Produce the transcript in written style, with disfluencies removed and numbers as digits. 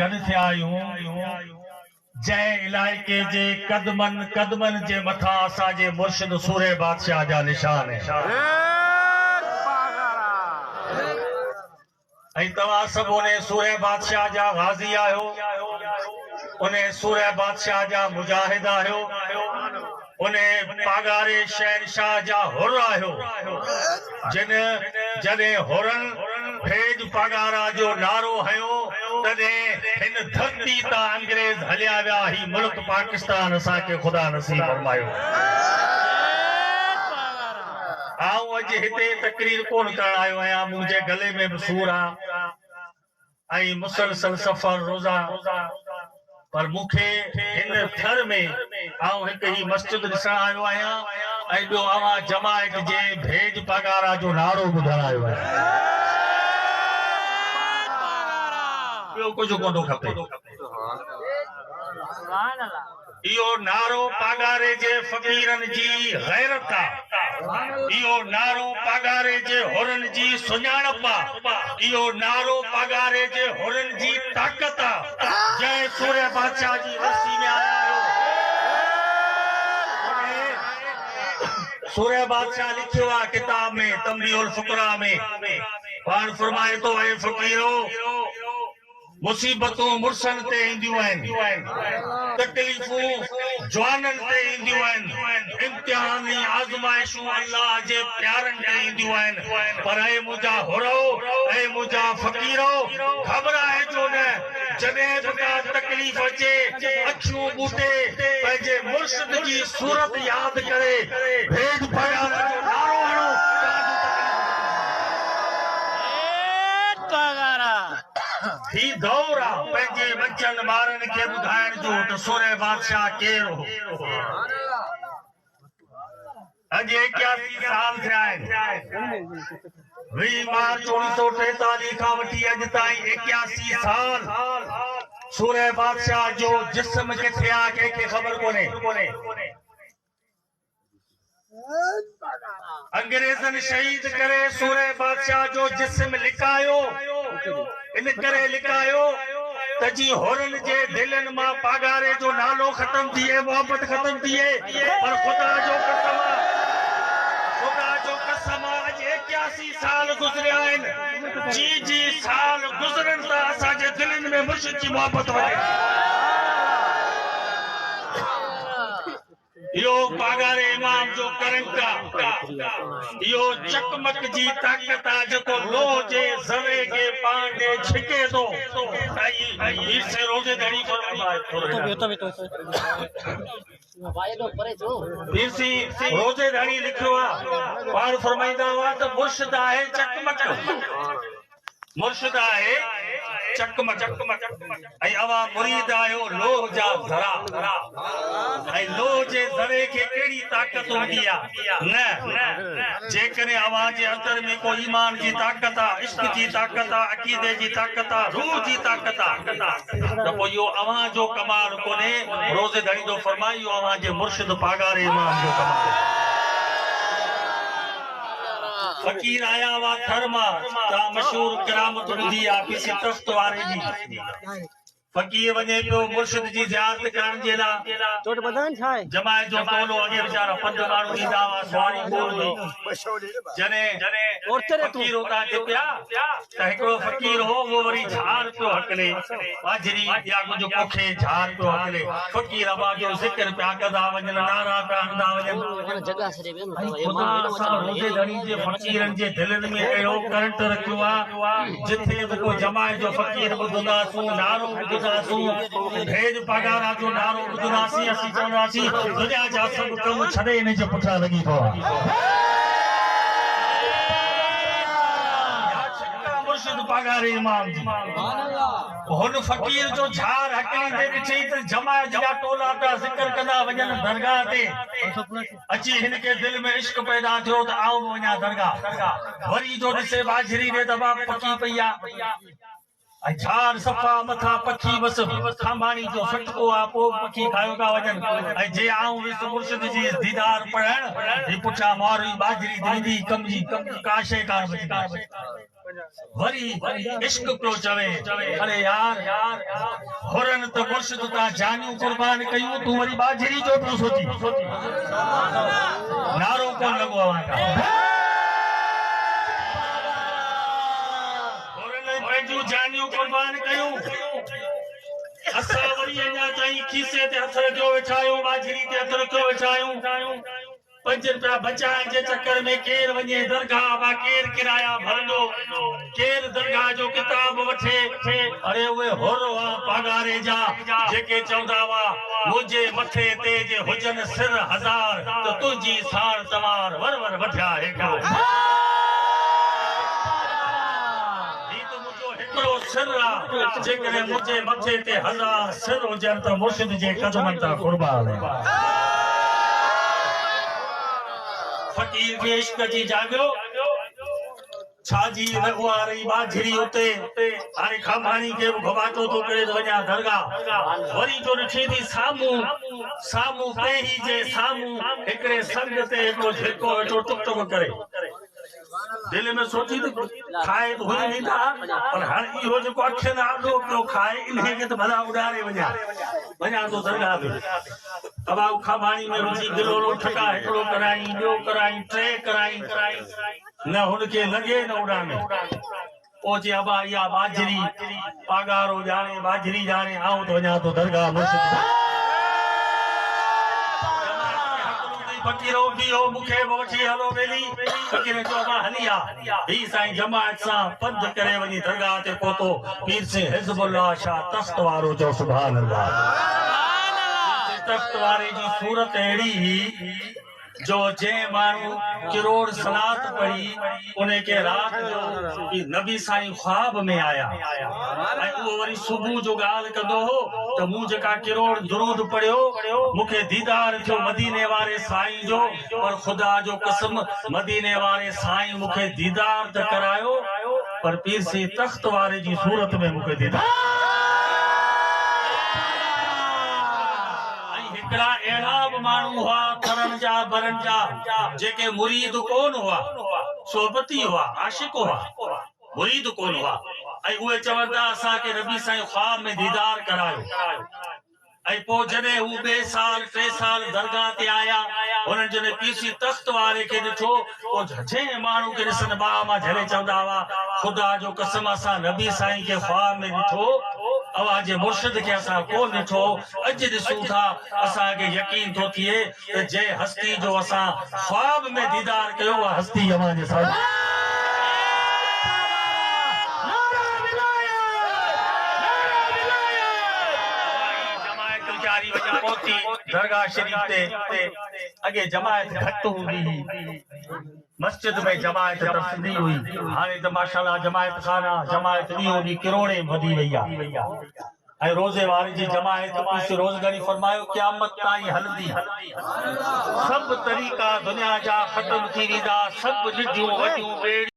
गॾु थिया आहियूं जंहिं इलाइक़े जे कदमन कदमन जे मथां असांजे मुर्शिद सूरे बादशाह जा निशान ऐं तव्हां सभु उन सूरे बादशाह जा गाज़ी आहियो, उन सूरे बादशाह जा मुजाहिद आहियो, उन पागारे शहनशाह जा हुर आहियो जिन जॾहिं हुरन भेज पगारा जो नारो हयो तॾहिं हिन धरती तां अंग्रेज हलिया विया। ही मुल्क पाकिस्तान असांखे ख़ुदा नसीब फरमायो। आऊं अॼु हिते तकरीर कोन करण आयो आहियां, मुंहिंजे गले में बि सूर आहे ऐं मुसलसल सफ़र रोज़ा, पर मूंखे हिन थर में आऊं हिकु ही मस्जिद ॾिसण आयो आहियां ऐं ॿियो अवां जमायत जे भेज पगारा जो नारो ॿुधण आयो आहियां। ॿियो कुझु कोन खपे। इहो नारो पागारे जे फ़क़ीरनि जी गैरत आहे, इहो नारो पागारे जे हुरन जी सुञाणप आहे, इहो नारो पागारे जे हुरन जी ताक़त आहे। जंहिं सूरे बादशाह जी रस्सी में आया आहियो। सूरे बादशाह लिखियो आहे किताब में तंबीहुल फुकरा में, पाण फरमाए थो ऐं फ़क़ीरो मुसीबतूं मुर्सन ते ईंदियूं आहिनि, तकलीफ़ूं जवाननि ते ईंदियूं आहिनि, इम्तिहान आज़माइशूं अल्लाह जे प्यारनि ते ईंदियूं आहिनि, पर ऐं मुंहिंजा हुरो ऐं मुंहिंजा फ़क़ीरो घबराइजो न। जॾहिं बि का तकलीफ़ अचे अखियूं ॿूटे पंहिंजे मुर्शिद जी सूरत यादि करे भेज पगार जो नारो हणो। ही दौर आहे पंहिंजे बचनि ॿारनि खे ॿुधाइण जो त सूरे बादशाह केरु हो। अॼु 81 साल थिया आहिनि। 20 मार्च 1943 खां वठी अॼु ताईं 81 साल सूरे बादशाह जो जिस्म किथे आहे कंहिंखे ख़बर कोन्हे। अंग्रेज़नि शहीद करे सूरे बादशाह जो जिस्म लिकायो, इन करे लिकायो त जी हुरन जे दिलनि मां पागारे जो नालो ख़त्म थिए, मोहब्बत ख़त्म थिए। पर ख़ुदा जो कसम अॼु 81 साल गुज़रिया आहिनि। जी साल गुज़रनि था असांजे दिलनि में मुर्शिद जी मोहब्बत वधे। इहो पागारे इमाम जो करंट आहे, इहो चकमक जी ताक़त आहे जेको लोह जे ज़रे खे पाण ॾे छिके थो। रोज़ेदारी रोज़ेदारी लिखियो आहे, पाण फरमाईंदा हुआ त मुर्शिद आहे चकमक, मुर्शिद आहे चकमक ऐं अवां मुरीद आहियो लोह जा ज़रा। ऐं लोह जे ज़रे खे कहिड़ी ताक़त हूंदी आहे न, जेकॾहिं अवां जे अंदर में को ईमान जी ताक़त आहे, इश्क जी ताक़त आहे, अक़ीदे जी ताक़त आहे, रूह जी ताक़त आहे, त पोइ इहो अवां जो कमाल कोन्हे। रोज़ेदारी जो फरमाए इहो अवां जे मुर्शिद पागारे इमाम जो कमाल। फकीर आया हुआ थर मां, तव्हां मशहूर करामत ॿुधी आहे किसी तख़्त वारे जी। फकीर वञे पियो मुर्शिद जी ज़ियारत करण जे लाइ, जमायत जो टोलो अॻे वीचारा 5 माण्हू ईंदा हुआ सवारी कोन हुई। जॾहिं फकीर उतां टिपिया त हिकिड़ो फकीर हो, उहो वरी झाड़ पियो हकले, बाजरी या कुझु पोखे झाड़ पियो हकले। फकीर अबा जो ज़िक्र पिया कंदा वञनि, नारा पिया हणंदा वञनि। रोज़ेदारी जे फकीरनि जे दिलनि में अहिड़ो करंट रखियो आहे, जिथे बि को जमायत जो फकीर ॿुधंदासूं, नारो भेज पगारा जो नारो ॿुधंदासीं, असीं चवंदासीं दुनिया जा सभु कम छॾे हिन जे पुठियां लॻी पियो आहे। मुर्शिद पागारे इमाम जी हुन फकीर जो झार हकलींदे ॾिठी त जमायत जा टोला पिया ज़िक्र कंदा वञनि दरगाह ते। अची हिन खे दिलि में इश्क पैदा थियो त आऊं बि वञा दरगाह। वरी जो ॾिसे बाजरी में दॿा पकी पई आहे, झार सफ़ा मथा पखी बस खांबानी जो फटको आहे, पोइ पखी खायो था वञनि। ऐं जे आऊं वियुसि मुर्शिद जी दीदार पढ़ण, ही पुठियां मारी बाजरी दीदी कम जी काशे कान बची। वरी इश्क पियो चवे, अरे यार होरन तो मुर्शिद ता जानियूं कुर्बान कयूं तू वरी बाजरी जो तो सोची नारो कोन लगो आवा होरन पंहिंजूं जानियूं कुर्बान कयूं असां वरी अञा ताईं खीसे ते हथ रखियो वेठा आहियूं बाजरी ते हथ रखियो वेठा आहियूं ₹5 बचाइण जे चक्कर में केर वञे दरगाह वा केर किराया भरंदो केर दरगाह जो किताब वठे अरे उहे होरो आ पगारे जा जेके चवंदा हुआ मुंहिंजे मथे ते जे हुजन सिर हज़ार त तुंहिंजी साण तवार वर वर वठिया हेठा हिकिड़ो सिर आहे जेकॾहिं मुंहिंजे मथे ते 1000 सिर हुजनि त मुर्शिद जे कदमनि तां कुर्बान फकीर के इश्क जी जागो छाजी रघुआ रही बाजरी उते हाणे खामाणी के घबाटो तो करे तो वञा दरगाह वरी जो ॾिठी थी साम्हूं पेही जे साम्हूं हिकिड़े संग ते हिकिड़ो झिरको वेठो टुक टुक करे दिल में सोची तो खाए तो हुई नहीं था पर हर इहो जेको अखियुनि आॾो पियो खाए इन्हे खे त भला उॾारे वञा तो दरगाह में अबाऊ खामाणी में विझी गिलोलो ठका हिकिड़ो कराई ॿियो कराई टे कराई न हुनखे लॻे न उॾामे पोइ चई अबा इहा बाजरी पागारो ॼाणे बाजरी ॼाणे आऊं तो वञा तो दरगाह मुर्शिद फकीरो बियो मूंखे वठी हलो वेली फकीर चयो मां हली आ ही साईं जमात सां पंध करे वञी दरगाह ते पहुतो पीर से हिज़्बुल्लाह शाह तख्त वारो जो सुभान अल्लाह तख्त वारे जी सूरत अहिड़ी जो जे माण्हू किरोड़ सलात पढ़ी उन्हें के रात जो नबी साईं ख्वाब में आया वो वरी सुबह जो गाल कंदो हो तो मूं जेका किरोड़ दुरूद पढ़ियो मूंखे दीदार थियो मदीने वारे साईं जो और खुदा जो कसम मदीने वारे साईं मूंखे दीदार त करायो पर पीर से तख्त वारे जी सूरत में मूंखे दीदार अहिड़ा बि माण्हू हुआ थरनि जा बरनि जा जेके मुरीद कोन हुआ सोबती हुआ आशिक हुआ मुरीद कोन हुआ ऐं उहे चवंदा असांखे नबी साईं ख्वाब में दीदार करायो ऐं पोइ जॾहिं हू ॿिए साल 3 साल दरगाह ते आया उन्हनि जॾहिं पीसी तख्त वारे खे ॾिठो पोइ जंहिं माण्हू खे ॾिसनि ॿाह मां झले चवंदा हुआ ख़ुदा जो कसम असां नबी साईं खे ख्वाब में ॾिठो अवाजे मुर्शिद के असा को ॾिठो अज ॾिसूं था असांखे यकीन थो थिए त जंहिं हस्ती जो असां ख्वाब में दीदार कयो आहे हस्ती अवां जे साम्हूं दरगाह शरीफ ते अगे जमायत घट हुई मस्जिद में जमायत तस्दी हुई हाणे त माशाल्लाह जमायत खाना जमायत ॾींहों किरोड़े वधी वई आहे ऐं रोज़े वारे जी जमायत पीस रोज़ घणी फरमायो क़यामत ताईं हलंदी सब तरीक़ा दुनिया जा ख़त्म थी वेंदा सब निधियूं वॾियूं